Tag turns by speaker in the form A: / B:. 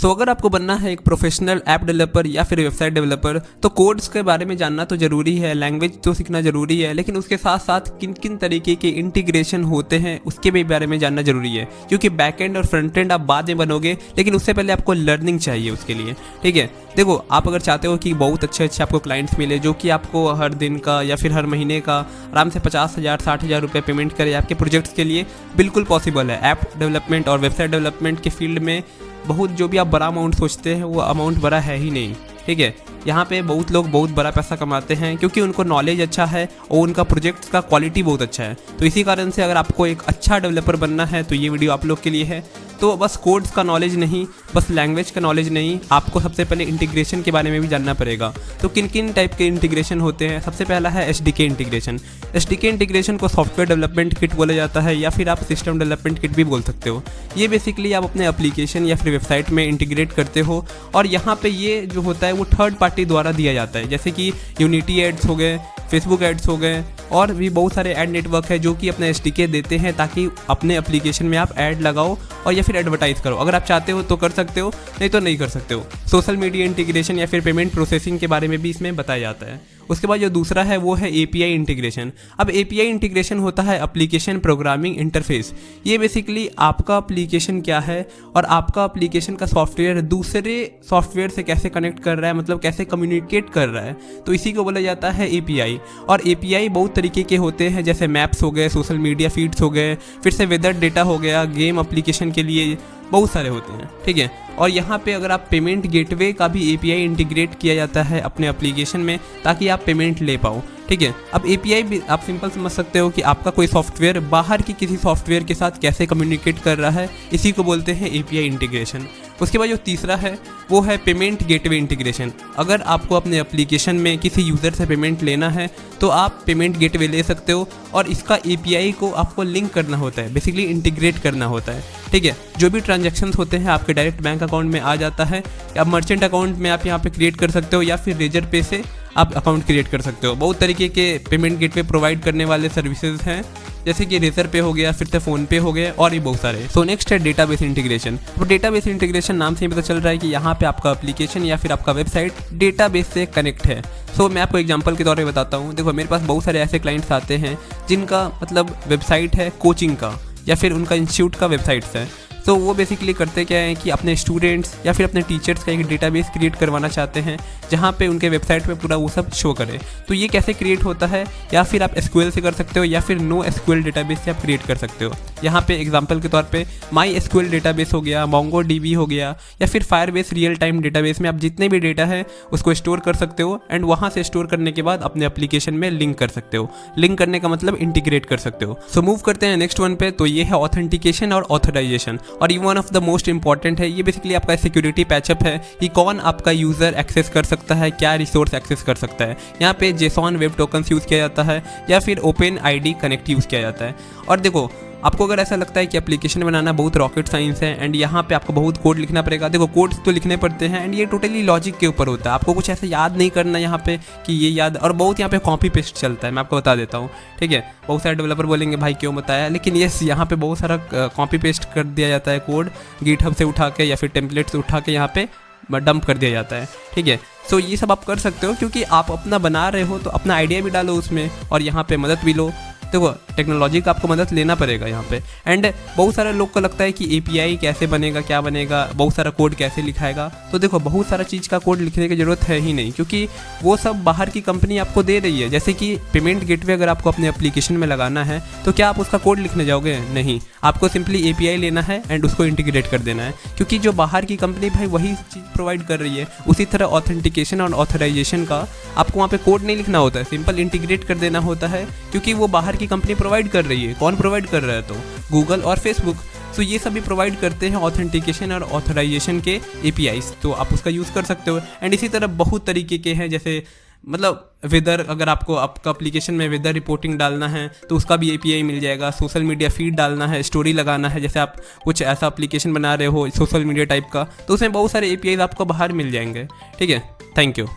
A: सो अगर आपको बनना है एक प्रोफेशनल ऐप डेवलपर या फिर वेबसाइट डेवलपर तो कोड्स के बारे में जानना तो ज़रूरी है, लैंग्वेज तो सीखना ज़रूरी है, लेकिन उसके साथ साथ किन किन तरीके के इंटीग्रेशन होते हैं उसके भी बारे में जानना ज़रूरी है। क्योंकि बैक एंड और फ्रंट एंड आप बाद में बनोगे, लेकिन उससे पहले आपको लर्निंग चाहिए उसके लिए। ठीक है, देखो आप अगर चाहते हो कि बहुत अच्छे आपको क्लाइंट्स मिले जो कि आपको हर दिन का या फिर हर महीने का आराम से 50,000 60,000 रुपये पेमेंट करे आपके प्रोजेक्ट्स के लिए, बिल्कुल पॉसिबल है। ऐप डेवलपमेंट और वेबसाइट डेवलपमेंट के फील्ड में बहुत जो भी आप बड़ा अमाउंट सोचते हैं वो अमाउंट बड़ा है ही नहीं। ठीक है, यहाँ पे बहुत लोग बहुत बड़ा पैसा कमाते हैं क्योंकि उनको नॉलेज अच्छा है और उनका प्रोजेक्ट्स का क्वालिटी बहुत अच्छा है। तो इसी कारण से अगर आपको एक अच्छा डेवलपर बनना है तो ये वीडियो आप लोग के लिए है। तो बस कोड्स का नॉलेज नहीं, बस लैंग्वेज का नॉलेज नहीं, आपको सबसे पहले इंटीग्रेशन के बारे में भी जानना पड़ेगा। तो किन किन टाइप के इंटीग्रेशन होते हैं? सबसे पहला है SDK इंटीग्रेशन। SDK इंटीग्रेशन को सॉफ्टवेयर डेवलपमेंट किट बोला जाता है या फिर आप सिस्टम डेवलपमेंट किट भी बोल सकते हो। ये बेसिकली आप अपने एप्लीकेशन या फिर वेबसाइट में इंटीग्रेट करते हो और यहाँ पे ये जो होता है वो थर्ड पार्टी द्वारा दिया जाता है, जैसे कि यूनिटी एड्स हो गए, फेसबुक एड्स हो गए और भी बहुत सारे ऐड नेटवर्क है जो कि अपना SDK देते हैं ताकि अपने एप्लीकेशन में आप ऐड लगाओ और या फिर एडवर्टाइज करो। अगर आप चाहते हो तो कर सकते हो, नहीं तो नहीं कर सकते हो। सोशल मीडिया इंटीग्रेशन या फिर पेमेंट प्रोसेसिंग के बारे में भी इसमें बताया जाता है। उसके बाद जो दूसरा है वो है API इंटीग्रेशन। अब API इंटीग्रेशन होता है एप्लीकेशन प्रोग्रामिंग इंटरफेस। ये बेसिकली आपका एप्लीकेशन क्या है और आपका एप्लीकेशन का सॉफ्टवेयर दूसरे सॉफ्टवेयर से कैसे कनेक्ट कर रहा है, मतलब कैसे कम्युनिकेट कर रहा है, तो इसी को बोला जाता है API। और API बहुत तरीके के होते हैं, जैसे मैप्स हो गए, सोशल मीडिया फीड्स हो गए, फिर से वेदर डेटा हो गया, गेम एप्लीकेशन के लिए बहुत सारे होते हैं। ठीक है, और यहाँ पे अगर आप पेमेंट गेटवे का भी API इंटीग्रेट किया जाता है अपने एप्लीकेशन में ताकि आप पेमेंट ले पाओ। ठीक है, अब API भी आप सिंपल समझ सकते हो कि आपका कोई सॉफ्टवेयर बाहर की किसी सॉफ्टवेयर के साथ कैसे कम्युनिकेट कर रहा है, इसी को बोलते हैं API इंटीग्रेशन। उसके बाद जो तीसरा है वो है पेमेंट गेटवे इंटीग्रेशन। अगर आपको अपने एप्लीकेशन में किसी यूज़र से पेमेंट लेना है तो आप पेमेंट गेटवे ले सकते हो और इसका API को आपको लिंक करना होता है, बेसिकली इंटीग्रेट करना होता है। ठीक है, जो भी ट्रांजैक्शंस होते हैं आपके डायरेक्ट बैंक अकाउंट में आ जाता है। या मर्चेंट अकाउंट में आप यहाँ पे क्रिएट कर सकते हो या फिर रेजर पे से आप अकाउंट क्रिएट कर सकते हो। बहुत तरीके के पेमेंट गेटवे प्रोवाइड करने वाले सर्विसेज हैं, जैसे कि रेजर पे हो गया, फिर से फ़ोन पे हो गया और भी बहुत सारे। सो नेक्स्ट है डेटाबेस इंटीग्रेशन। तो डेटाबेस इंटीग्रेशन नाम से ही पता चल रहा है कि यहाँ पे आपका एप्लीकेशन या फिर आपका वेबसाइट डेटाबेस से कनेक्ट है। सो मैं आपको एग्जांपल के तौर पे बताता हूँ। देखो मेरे पास बहुत सारे ऐसे क्लाइंट्स आते हैं जिनका मतलब वेबसाइट है कोचिंग का या फिर उनका इंस्टीट्यूट का वेबसाइट्स है। तो वो बेसिकली करते क्या है कि अपने स्टूडेंट्स या फिर अपने टीचर्स का एक डेटाबेस क्रिएट करवाना चाहते हैं जहाँ पे उनके वेबसाइट पे पूरा वो सब शो करे। तो ये कैसे क्रिएट होता है, या फिर आप SQL से कर सकते हो या फिर NoSQL डेटाबेस से आप क्रिएट कर सकते हो। यहाँ पे एग्जांपल के तौर पे MySQL डेटाबेस हो गया, MongoDB हो गया या फिर Firebase रियल टाइम डेटाबेस में आप जितने भी डेटा है उसको स्टोर कर सकते हो एंड वहाँ से स्टोर करने के बाद अपने एप्लीकेशन में लिंक कर सकते हो। लिंक करने का मतलब इंटीग्रेट कर सकते हो। सो मूव करते हैं नेक्स्ट वन पे। तो ये है ऑथेंटिकेशन और ऑथराइजेशन, और ये one of the most important है। ये बेसिकली आपका सिक्योरिटी पैचअप है कि कौन आपका यूज़र एक्सेस कर सकता है, क्या रिसोर्स एक्सेस कर सकता है। यहाँ पे JSON वेब टोकन्स यूज़ किया जाता है या फिर OpenID कनेक्ट यूज़ किया जाता है। और देखो आपको अगर ऐसा लगता है कि एप्लीकेशन बनाना बहुत रॉकेट साइंस है एंड यहाँ पे आपको बहुत कोड लिखना पड़ेगा, देखो कोड्स तो लिखने पड़ते हैं एंड ये टोटली लॉजिक के ऊपर होता है। आपको कुछ ऐसा याद नहीं करना यहाँ पे कि ये याद, और बहुत यहाँ पे कॉपी पेस्ट चलता है, मैं आपको बता देता हूँ। ठीक है, बहुत सारे डेवलपर बोलेंगे भाई क्यों बताया, लेकिन ये यहाँ पे बहुत सारा कॉपी पेस्ट कर दिया जाता है कोड, गिटहब से उठा के या फिर टेम्पलेट से उठा के यहाँ पे डंप कर दिया जाता है। ठीक है, सो ये सब आप कर सकते हो क्योंकि आप अपना बना रहे हो तो अपना आइडिया भी डालो उसमें और यहाँ पे मदद भी लो। देखो टेक्नोलॉजी का आपको मदद लेना पड़ेगा यहाँ पे। एंड बहुत सारे लोग को लगता है कि API कैसे बनेगा, क्या बनेगा, बहुत सारा कोड कैसे लिखाएगा। तो देखो बहुत सारा चीज़ का कोड लिखने की ज़रूरत है ही नहीं, क्योंकि वो सब बाहर की कंपनी आपको दे रही है। जैसे कि पेमेंट गेटवे अगर आपको अपने एप्लीकेशन में लगाना है तो क्या आप उसका कोड लिखने जाओगे? नहीं, आपको सिंपली API लेना है एंड उसको इंटीग्रेट कर देना है, क्योंकि जो बाहर की कंपनी भाई वही चीज़ प्रोवाइड कर रही है। उसी तरह ऑथेंटिकेशन और ऑथराइजेशन का आपको वहाँ पे कोड नहीं लिखना होता है, सिंपल इंटीग्रेट कर देना होता है, क्योंकि वो बाहर की कंपनी प्रोवाइड कर रही है। कौन प्रोवाइड कर रहा है? तो गूगल और फेसबुक। तो ये सभी प्रोवाइड करते हैं ऑथेंटिकेशन और ऑथराइजेशन के APIs, तो आप उसका यूज़ कर सकते हो। एंड इसी तरह बहुत तरीके के हैं, जैसे मतलब वेदर, अगर आपको आपका एप्लीकेशन में वेदर रिपोर्टिंग डालना है तो उसका भी API मिल जाएगा। सोशल मीडिया फीड डालना है, स्टोरी लगाना है, जैसे आप कुछ ऐसा एप्लीकेशन बना रहे हो सोशल मीडिया टाइप का, तो उसमें बहुत सारे APIs आपको बाहर मिल जाएंगे। ठीक है, थैंक यू।